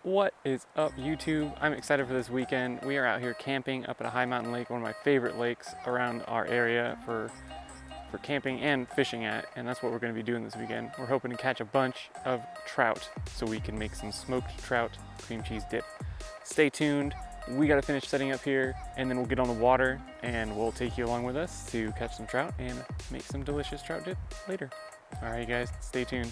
What is up, YouTube? I'm excited for this weekend. We are out here camping up at a high mountain lake, one of my favorite lakes around our area for camping and fishing at, and that's what we're going to be doing this weekend. We're hoping to catch a bunch of trout so we can make some smoked trout cream cheese dip. Stay tuned. We got to finish setting up here, and then we'll get on the water and we'll take you along with us to catch some trout and make some delicious trout dip later. All right, you guys, stay tuned.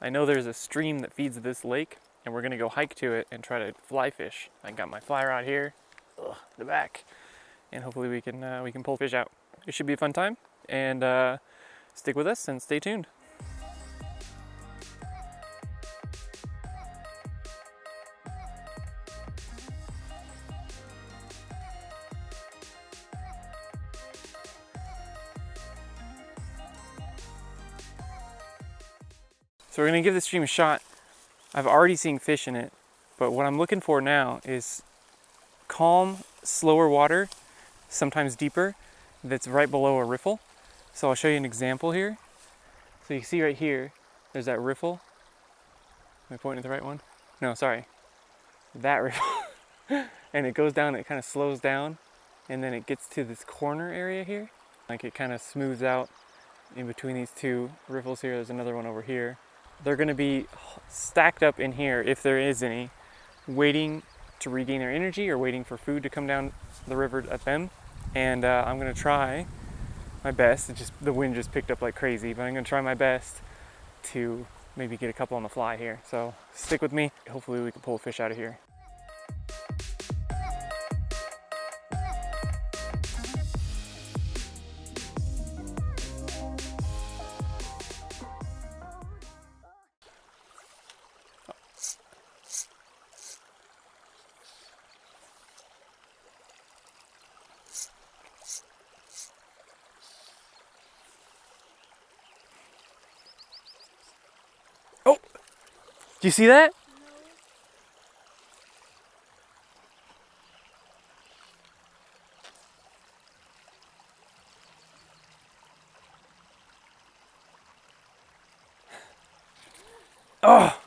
I know there's a stream that feeds this lake, and we're gonna go hike to it and try to fly fish. I got my fly rod here, in the back, and hopefully we can pull fish out. It should be a fun time, and stick with us and stay tuned. So we're gonna give this stream a shot. I've already seen fish in it, but what I'm looking for now is calm, slower water, sometimes deeper, that's right below a riffle. So I'll show you an example here. So you see right here, there's that riffle. Am I pointing at the right one? No, sorry. That riffle. And it goes down, it kind of slows down, and then it gets to this corner area here. Like it kind of smooths out in between these two riffles here. There's another one over here. They're going to be stacked up in here, if there is any, waiting to regain their energy or waiting for food to come down the river at them. And I'm going to try my best. The wind just picked up like crazy, but I'm going to try my best to maybe get a couple on the fly here. So stick with me. Hopefully we can pull a fish out of here. Oh, do you see that? Oh!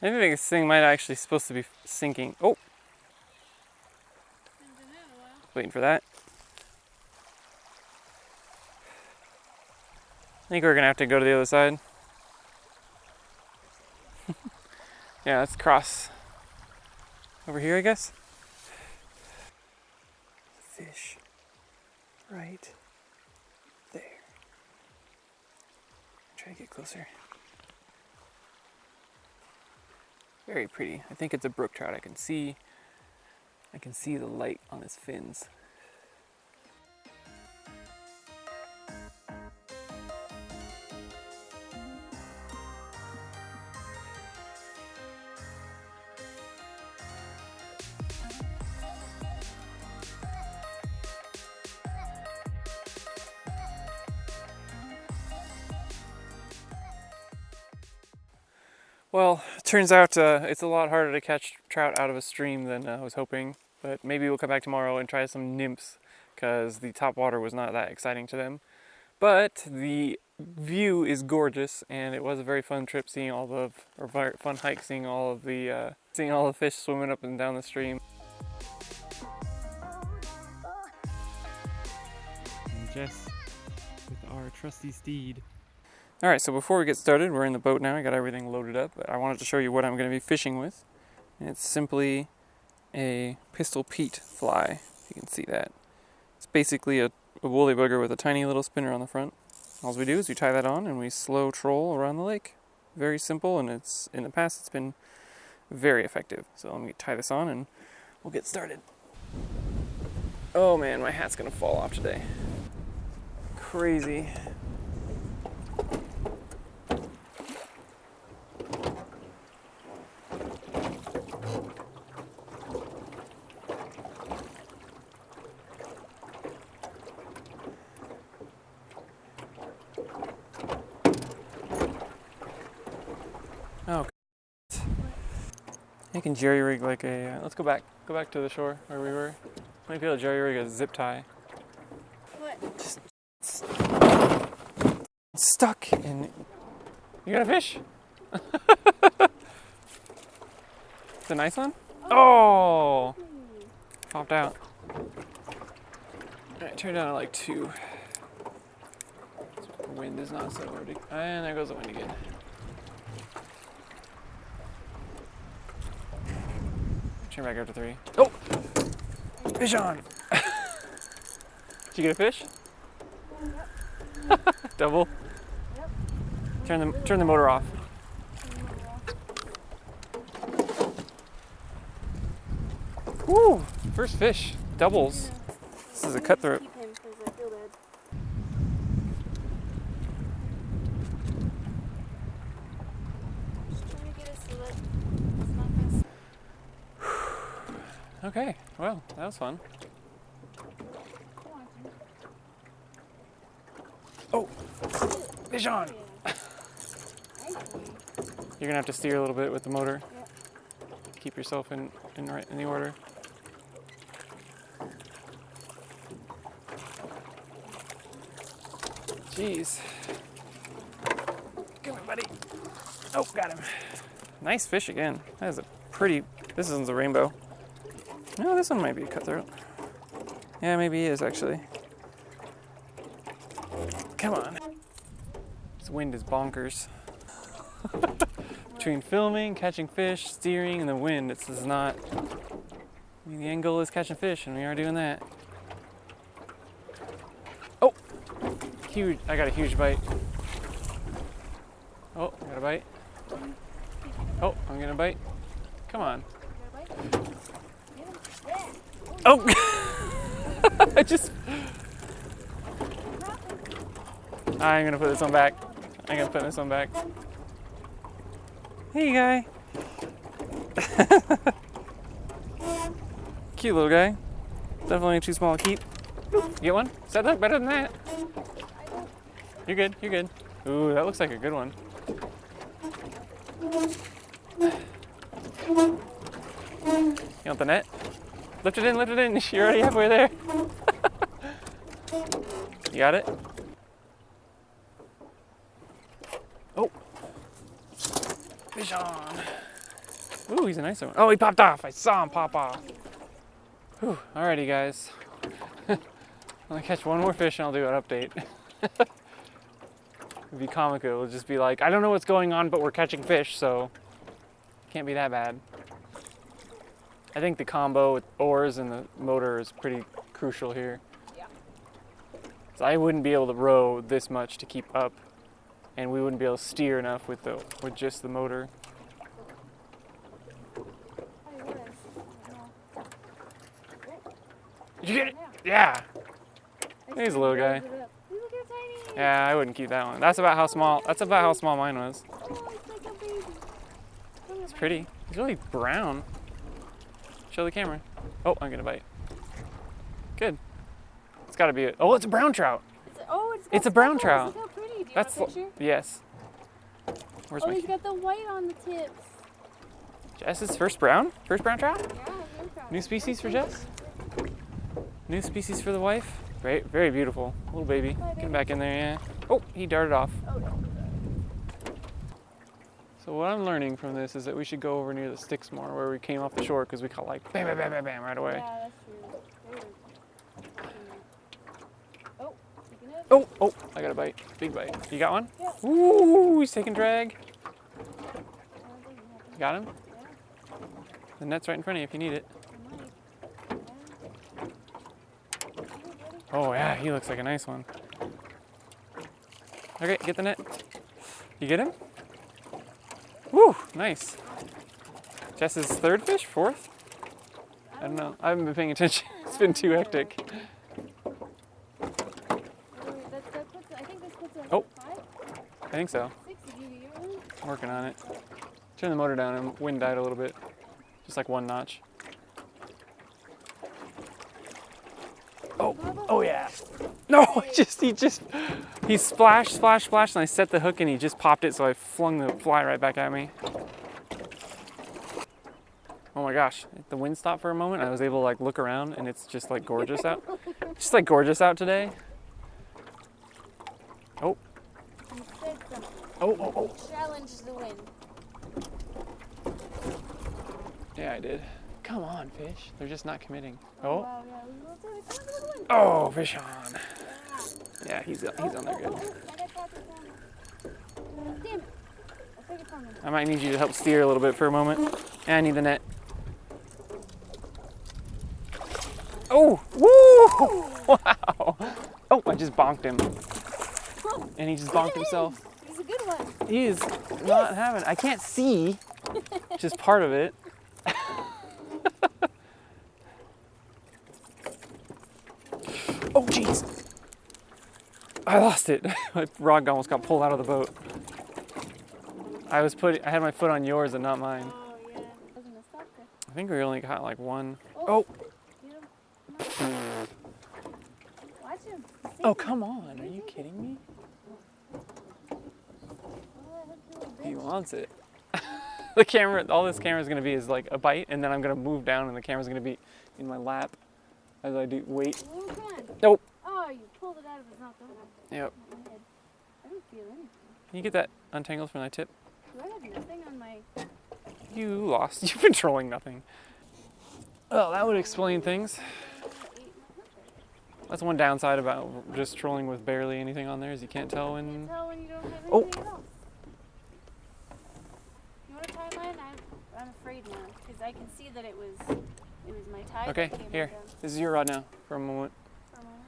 Maybe this thing might actually supposed to be sinking. Oh! Waiting for that. I think we're gonna have to go to the other side. Yeah, let's cross over here, I guess. Fish right there. Try to get closer. Very pretty. I think it's a brook trout. I can see the light on his fins. Well, it turns out it's a lot harder to catch trout out of a stream than I was hoping, but maybe we'll come back tomorrow and try some nymphs because the top water was not that exciting to them. But the view is gorgeous, and it was a very fun trip seeing fun hike seeing all of the fish swimming up and down the stream. And Jess with our trusty steed. Alright, so before we get started, we're in the boat now. I got everything loaded up, but I wanted to show you what I'm going to be fishing with. And it's simply a Pistol Pete fly. You can see that. It's basically a woolly bugger with a tiny little spinner on the front. All we do is we tie that on and we slow troll around the lake. Very simple, and in the past it's been very effective. So let me tie this on and we'll get started. Oh man, my hat's going to fall off today. Crazy. can jerry rig like a, let's go back to the shore where we were. Might be able to jerry rig a zip tie. What? Just stuck in, you got a fish? It's a nice one? Oh! Popped out. Alright, turn down to like 2. The wind is not so ridiculous. And there goes the wind again. Turn back up to 3. Oh! Fish on! Did you get a fish? Yep. Double? Yep. Turn the motor off. Woo! First fish. Doubles. This is a cutthroat. Keep him 'cause I feel bad. Just trying to get us so that it's not gonna. Okay, well, that was fun. Come on, Tim. Oh! Fish on! Nice one. You're gonna have to steer a little bit with the motor. Yep. Keep yourself in the order. Jeez. Come on, buddy. Oh, got him. Nice fish again. That is a pretty, this one's a rainbow. No, this one might be a cutthroat. Yeah, maybe he is actually. Come on. This wind is bonkers. Between filming, catching fish, steering, and the wind, it's just not. I mean, the end goal is catching fish, and we are doing that. Oh! Huge, I got a huge bite. Oh, I got a bite. Oh, I'm getting a bite. Come on. Oh! I just. I'm gonna put this one back. I'm gonna put this one back. Hey, guy. Cute little guy. Definitely too small to keep. You get one? Does that look better than that? You're good, you're good. Ooh, that looks like a good one. You want the net? Lift it in, lift it in. You're already halfway there. You got it? Oh. Fish on. Ooh, he's a nice one. Oh, he popped off. I saw him pop off. Whew. Alrighty, guys. I'm gonna catch one more fish and I'll do an update. It'd be comical. It'll just be like, I don't know what's going on, but we're catching fish, so can't be that bad. I think the combo with oars and the motor is pretty crucial here. Yeah. So I wouldn't be able to row this much to keep up, and we wouldn't be able to steer enough with just the motor. Did you get it? Yeah. He's a little guy. Look how tiny. Yeah, I wouldn't keep that one. That's about how small mine was. Oh, it's like a baby. It's pretty. He's really brown. Show the camera. Oh, I'm gonna bite. Good. It's gotta be oh, it's a brown trout. It's a brown trout. Look how pretty. Do you That's want a picture? yes. Where's my He's got the white on the tips. Jess's first brown trout? Yeah, very proud. New species for Jess? New species for the wife? Very, very beautiful. Little baby. Get him back in there, yeah. Oh, he darted off. Oh, no. So what I'm learning from this is that we should go over near the sticks more where we came off the shore because we caught like bam, bam, bam, bam, bam right away. Yeah, that's true. Oh, Oh, I got a bite. Big bite. You got one? Yeah. Ooh, he's taking drag. You got him? Yeah. The net's right in front of you if you need it. Oh yeah, he looks like a nice one. Okay, get the net. You get him? Woo, nice. Jess's third fish? Fourth? I don't know. I haven't been paying attention. It's been too hectic. I think this puts us Oh. 5, I think so. 6. Did you get one? I'm working on it. Turn the motor down and wind died a little bit. Just like one notch. Oh yeah. No, he splashed, and I set the hook and he just popped it, so I flung the fly right back at me. Oh my gosh, the wind stopped for a moment. I was able to like look around and it's just like gorgeous out. Just like gorgeous out today. Oh. You said something. Oh. Challenge the wind. Yeah, I did. Come on, fish. They're just not committing. Oh, wow, yeah. Let's do it. Come on, the wind. Oh, fish on. Yeah. Yeah, he's on there good. I got caught this one. Damn it. I'll take it from him. I might need you to help steer a little bit for a moment. And I need the net. Oh, woo! Wow. Oh, I just bonked him. And he just bonked himself. He's a good one. He is not having it. I can't see, just part of it. Oh, jeez. I lost it. My rod almost got pulled out of the boat. I had my foot on yours and not mine. Oh, yeah. Wasn't a stop there. I think we only got like one. Oh. Get him. Watch him. Oh, come on. Are you kidding me? He wants it. The camera, all this camera is going to be is like a bite, and then I'm going to move down, and the camera's going to be in my lap as I do. Wait. Oh, come on. Nope. Oh, you pulled it out of his mouth. Yep. I don't feel anything. Can you get that untangled from that tip? Do I have nothing on my... You lost. You've been trolling nothing. Well, that would explain things. That's one downside about just trolling with barely anything on there is you can't tell when... You can't tell when you don't have anything Oh. at all. You want to tie mine? I'm afraid now, because I can see that it was my tie. Okay, that came here. undone This is your rod now for a moment. for a moment.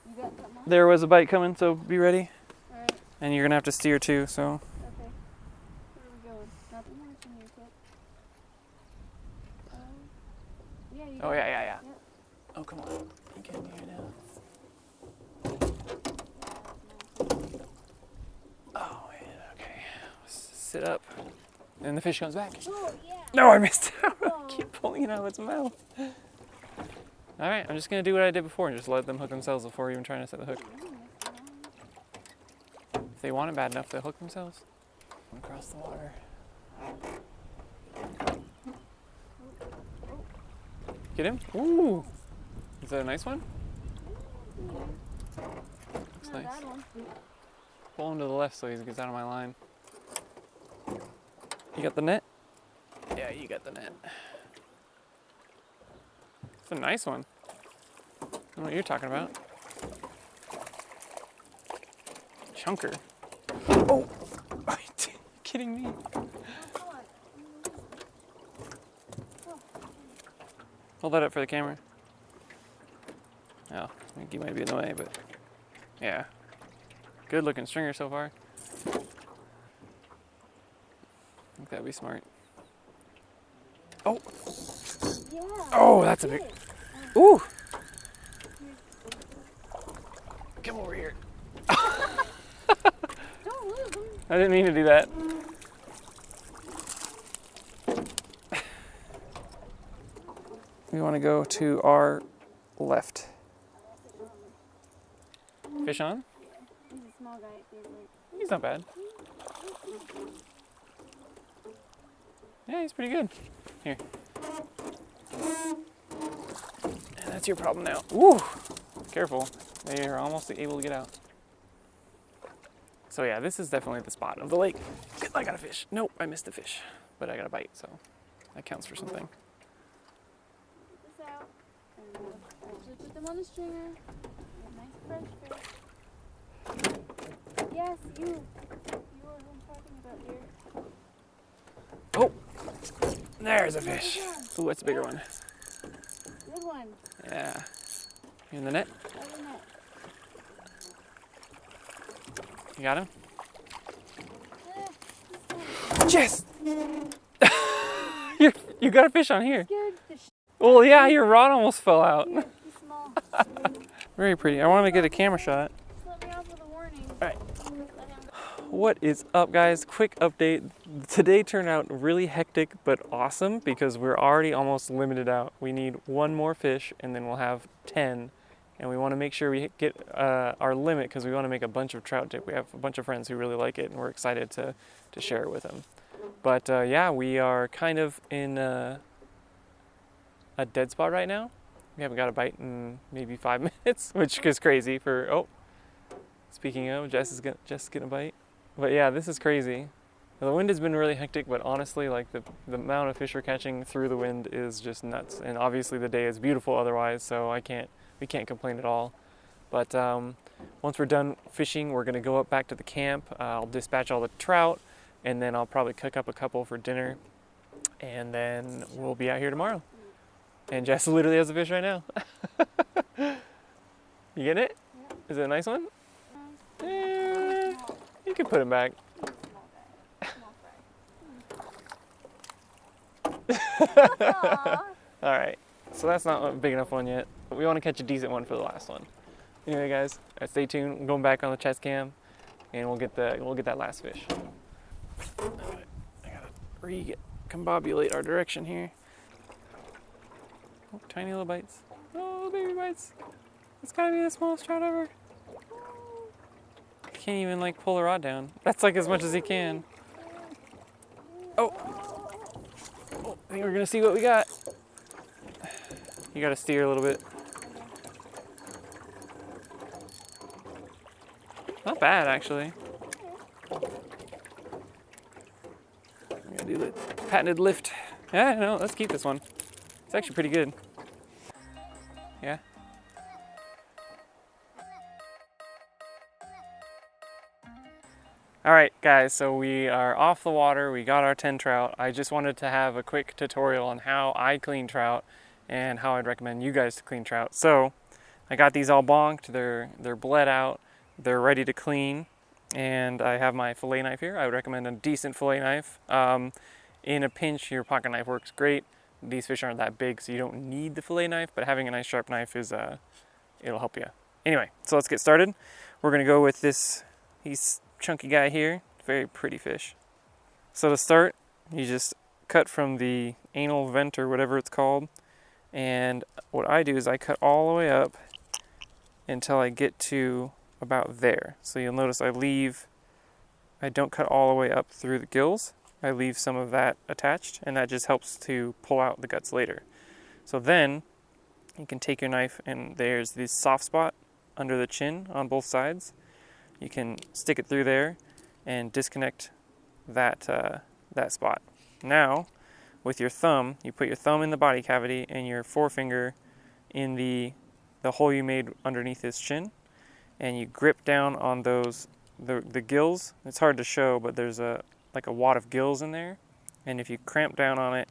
You got something else? There was a bite coming, so be ready. All right. And you're going to have to steer too, so... Okay. Where are we going? Nothing more from your tip. Yeah, you Oh, got it. yeah. Yep. Oh, come on. You get me here now. Oh, yeah, okay. Sit up. And the fish comes back. Oh, yeah. No, I missed it. I Oh. keep pulling it out of its mouth. All right, I'm just going to do what I did before and just let them hook themselves before even trying to set the hook. If they want it bad enough, they'll hook themselves. Across the water. Get him? Ooh! Is that a nice one? Looks Not a nice. bad one. Pull him to the left so he gets out of my line. You got the net? Yeah, you got the net. It's a nice one. I don't know what you're talking about. Chunker. Oh! Are you kidding me? Oh, come on. Hold that up for the camera. Oh, I think you might be in the way, but yeah. Good looking stringer so far. I think that'd be smart. Oh! Yeah. Oh, that's a big... Ooh! Come over here. Don't lose them. I didn't mean to do that. We want to go to our left. Fish on? He's a small guy, it feels like. He's not bad. Yeah, he's pretty good. Here. And that's your problem now. Ooh! Careful. They're almost able to get out. So yeah, this is definitely the spot of the lake. I got a fish. Nope, I missed a fish. But I got a bite, so that counts for something. Get this out. And we'll actually put them on the stringer. Nice fresh fish. Yes, you. You are who I'm talking about here. Oh! There's a fish. Ooh, that's a bigger one. Good one. Yeah. You in the net? Other net. You got him? This one. Yes! you got a fish on here. Scared the Well, yeah, your rod almost fell out. Here, he's small. Very pretty. I want to get a camera shot. Just let me off with a warning. All right. Let him What is up, guys? Quick update. Today turned out really hectic but awesome because we're already almost limited out. We need one more fish and then we'll have 10. And we want to make sure we get our limit because we want to make a bunch of trout dip. We have a bunch of friends who really like it and we're excited to share it with them. But yeah, we are kind of in a dead spot right now. We haven't got a bite in maybe 5 minutes, which is crazy for, oh, speaking of, Jess getting a bite. But yeah, this is crazy. The wind has been really hectic, but honestly, like the amount of fish we're catching through the wind is just nuts. And obviously the day is beautiful otherwise, so we can't complain at all. But once we're done fishing, we're gonna go up back to the camp. I'll dispatch all the trout, and then I'll probably cook up a couple for dinner, and then we'll be out here tomorrow. And Jess literally has a fish right now. You getting it? Yeah. Is it a nice one? You can put him back. All right, so that's not a big enough one yet, but we want to catch a decent one for the last one. Anyway, guys, stay tuned. I'm going back on the chest cam, and we'll get that last fish. All right, I gotta recombobulate our direction here. Oh, tiny little bites. Oh, baby bites. It's gotta be the smallest trout ever. Can't even like pull the rod down. That's like as much as he can. Oh, I think we're gonna see what we got. You gotta steer a little bit. Not bad, actually. I'm gonna do the patented lift. Yeah, no, let's keep this one. It's actually pretty good. Yeah. All right, guys, so we are off the water. We got our 10 trout. I just wanted to have a quick tutorial on how I clean trout and how I'd recommend you guys to clean trout. So I got these all bonked. They're bled out. They're ready to clean. And I have my fillet knife here. I would recommend a decent fillet knife. In a pinch, your pocket knife works great. These fish aren't that big, so you don't need the fillet knife, but having a nice sharp knife is, it'll help you. Anyway, so let's get started. We're gonna go with he's chunky guy here. Very pretty fish. So to start, you just cut from the anal vent or whatever it's called. And what I do is I cut all the way up until I get to about there. So you'll notice I don't cut all the way up through the gills. I leave some of that attached, and that just helps to pull out the guts later. So then you can take your knife, and there's this soft spot under the chin on both sides. You can stick it through there and disconnect that spot. Now, with your thumb, you put your thumb in the body cavity and your forefinger in the hole you made underneath his chin, and you grip down on the gills. It's hard to show, but there's like a wad of gills in there, and if you cramp down on it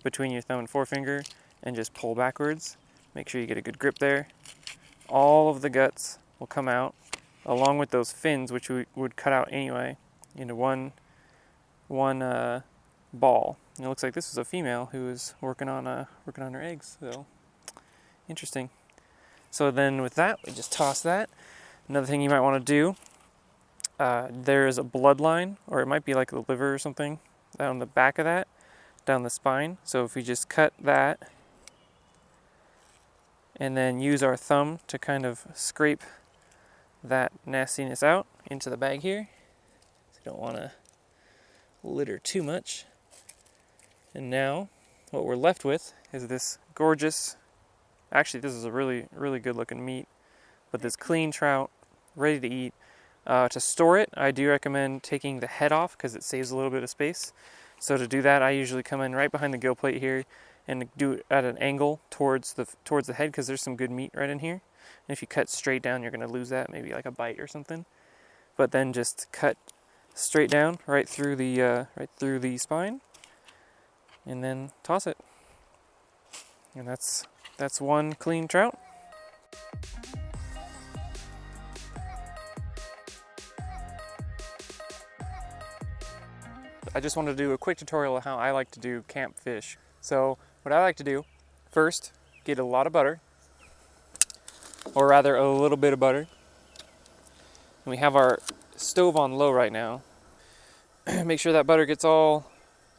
between your thumb and forefinger and just pull backwards, make sure you get a good grip there, all of the guts will come out along with those fins, which we would cut out anyway, into one ball. And it looks like this was a female who was working on her eggs, so interesting. So then with that, we just toss that. Another thing you might want to do, there is a bloodline, or it might be like the liver or something, down the back of that, down the spine. So if we just cut that, and then use our thumb to kind of scrape that nastiness out into the bag here. So you don't want to litter too much. And now what we're left with is this gorgeous, actually this is a really, really good looking meat, but this clean trout, ready to eat. To store it, I do recommend taking the head off because it saves a little bit of space. So to do that, I usually come in right behind the gill plate here and do it at an angle towards the head, because there's some good meat right in here. And if you cut straight down, you're going to lose that, maybe like a bite or something. But then just cut straight down right through the spine, and then toss it. And that's one clean trout. I just wanted to do a quick tutorial of how I like to do camp fish. So what I like to do, first, get a lot of butter, or rather a little bit of butter. And we have our stove on low right now. Make sure that butter gets all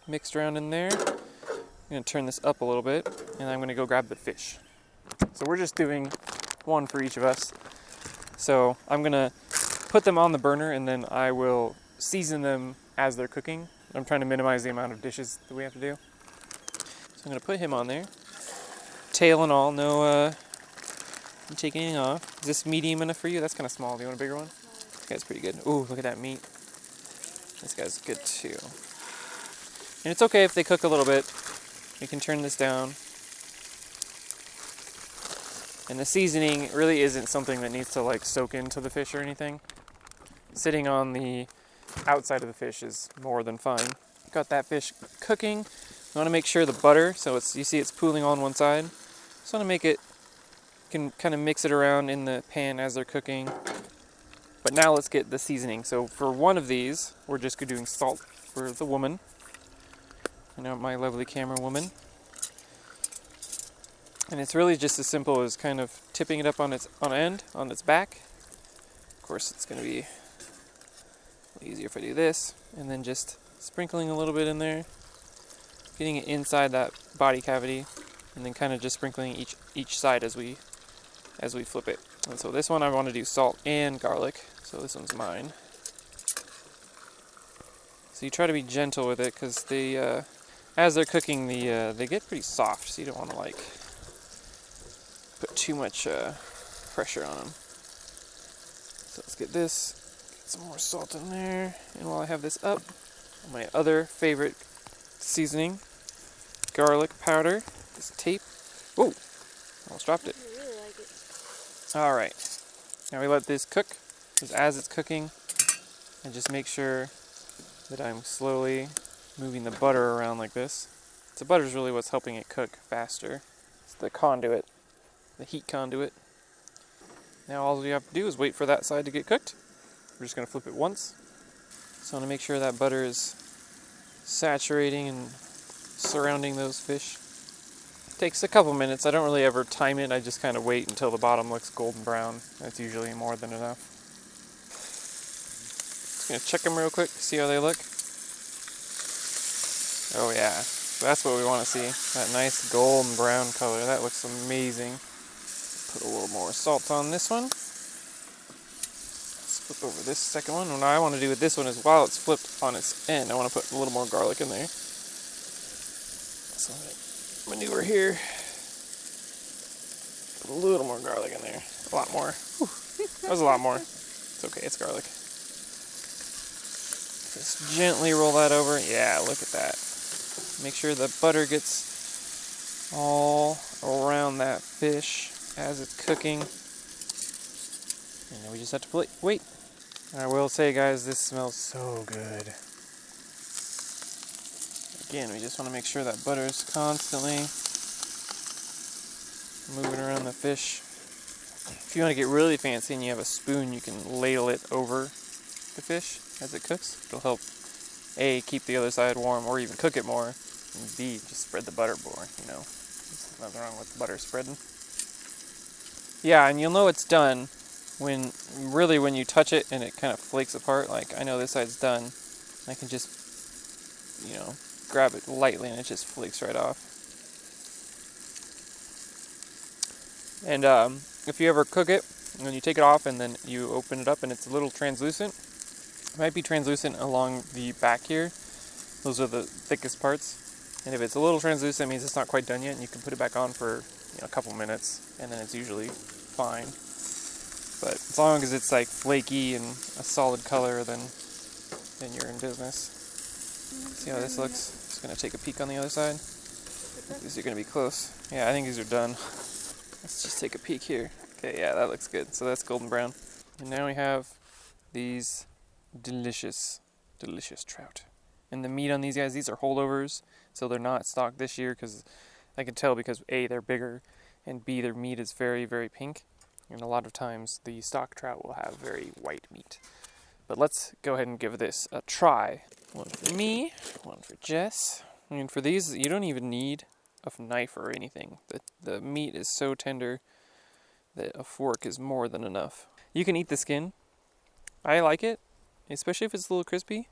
mixed around in there. I'm going to turn this up a little bit, and I'm going to go grab the fish. So we're just doing one for each of us. So I'm going to put them on the burner, and then I will season them as they're cooking. I'm trying to minimize the amount of dishes that we have to do. So I'm going to put him on there. tail and all, no taking anything off. Is this medium enough for you? That's kind of small. Do you want a bigger one? This guy's pretty good. Ooh, look at that meat. This guy's good too. And it's okay if they cook a little bit. We can turn this down. And the seasoning really isn't something that needs to like soak into the fish or anything. Sitting on the outside of the fish is more than fine. Got that fish cooking. You want to make sure the butter, so you see it's pooling on one side. Just want to make it, you can kind of mix it around in the pan as they're cooking. But now let's get the seasoning. So for one of these, we're just doing salt for the woman. You know, my lovely camera woman. And it's really just as simple as kind of tipping it up on its back. Of course, it's going to be easier if I do this, and then just sprinkling a little bit in there, getting it inside that body cavity, and then kind of just sprinkling each side as we flip it. And so this one I want to do salt and garlic, so this one's mine. So you try to be gentle with it because they, as they're cooking, they get pretty soft, so you don't want to like put too much pressure on them. So let's get this. Some more salt in there, and while I have this up, my other favorite seasoning, garlic powder, this tape. Whoa, almost dropped it. I really like it. All right, now we let this cook, because as it's cooking, and just make sure that I'm slowly moving the butter around like this. The butter is really what's helping it cook faster. It's the conduit, the heat conduit. Now all you have to do is wait for that side to get cooked. We're just going to flip it once. So I want to make sure that butter is saturating and surrounding those fish. It takes a couple minutes. I don't really ever time it. I just kind of wait until the bottom looks golden brown. That's usually more than enough. Just going to check them real quick, see how they look. Oh yeah, so that's what we want to see. That nice golden brown color. That looks amazing. Put a little more salt on this one. Flip over this second one. What I want to do with this one is while it's flipped on its end, I want to put a little more garlic in there. So I'm going to maneuver here. Put a little more garlic in there. A lot more. Whew. That was a lot more. It's okay, it's garlic. Just gently roll that over. Yeah, look at that. Make sure the butter gets all around that fish as it's cooking. And then we just have to wait. I will say, guys, this smells so good. Again, we just want to make sure that butter is constantly moving around the fish. If you want to get really fancy and you have a spoon, you can ladle it over the fish as it cooks. It'll help A, keep the other side warm, or even cook it more, and B, just spread the butter more, you know. There's nothing wrong with butter spreading. Yeah, and you'll know it's done when you touch it and it kind of flakes apart. Like, I know this side's done. I can just, you know, grab it lightly and it just flakes right off. And if you ever cook it, and then you take it off and then you open it up and it's a little translucent, it might be translucent along the back here. Those are the thickest parts. And if it's a little translucent, it means it's not quite done yet, and you can put it back on for, you know, a couple minutes, and then it's usually fine. But as long as it's like flaky and a solid color, then you're in business. See how this looks? Just gonna take a peek on the other side. These are gonna be close. Yeah, I think these are done. Let's just take a peek here. Okay, yeah, that looks good. So that's golden brown. And now we have these delicious trout. And the meat on these guys, these are holdovers, so they're not stocked this year, because I can tell because A, they're bigger, and B, their meat is very, very pink. And a lot of times the stock trout will have very white meat. But let's go ahead and give this a try. One for me, one for Jess. And for these, you don't even need a knife or anything. The meat is so tender that a fork is more than enough. You can eat the skin. I like it, especially if it's a little crispy.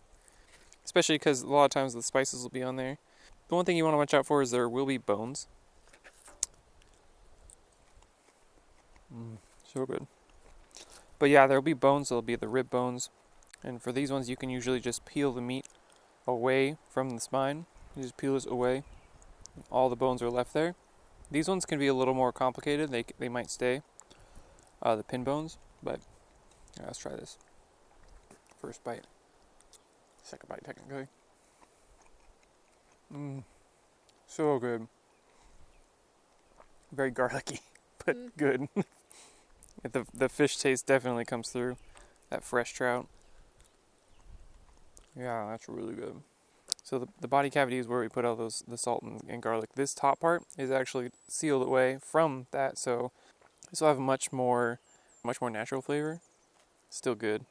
Especially because a lot of times the spices will be on there. The one thing you want to watch out for is there will be bones. So good. But yeah, there'll be bones. There'll be the rib bones. And for these ones, you can usually just peel the meat away from the spine. You just peel this away. All the bones are left there. These ones can be a little more complicated. They might stay, the pin bones, but yeah, let's try this. First bite. Second bite, technically. So good. Very garlicky, but good. The fish taste definitely comes through. That fresh trout. Yeah, that's really good. So the body cavity is where we put all the salt and garlic. This top part is actually sealed away from that, so this will have a much more natural flavor. Still good.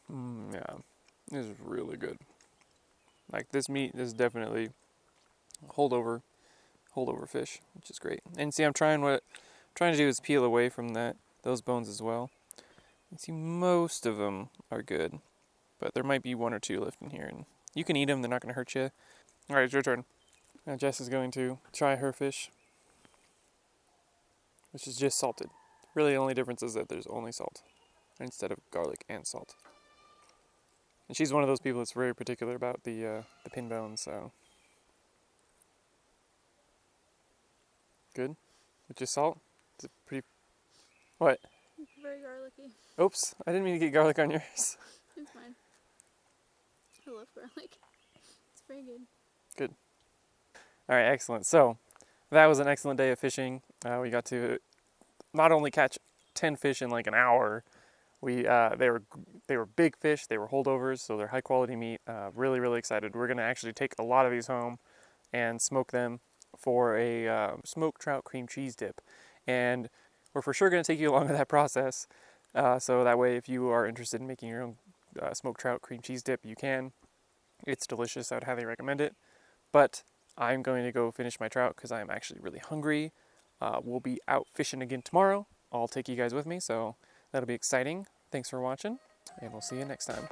Yeah, this is really good. Like, this meat is definitely holdover fish, which is great. And see, I'm trying to do is peel away from those bones as well. You see, most of them are good, but there might be one or two left in here, and you can eat them. They're not going to hurt you. All right, it's your turn. Now Jess is going to try her fish, which is just salted. Really, the only difference is that there's only salt instead of garlic and salt. And she's one of those people that's very particular about the pin bones, so. Good? With just salt? Is it pretty... What? Very garlicky. Oops, I didn't mean to get garlic on yours. It's fine. I love garlic. It's very good. Good. All right, excellent. So, that was an excellent day of fishing. We got to not only catch 10 fish in like an hour, they were big fish, they were holdovers, so they're high quality meat. Really, really excited. We're gonna actually take a lot of these home and smoke them for a smoked trout cream cheese dip. And we're for sure gonna take you along with that process. So that way, if you are interested in making your own smoked trout cream cheese dip, you can. It's delicious. I would highly recommend it. But I'm going to go finish my trout because I'm actually really hungry. We'll be out fishing again tomorrow. I'll take you guys with me, so that'll be exciting. Thanks for watching, and we'll see you next time.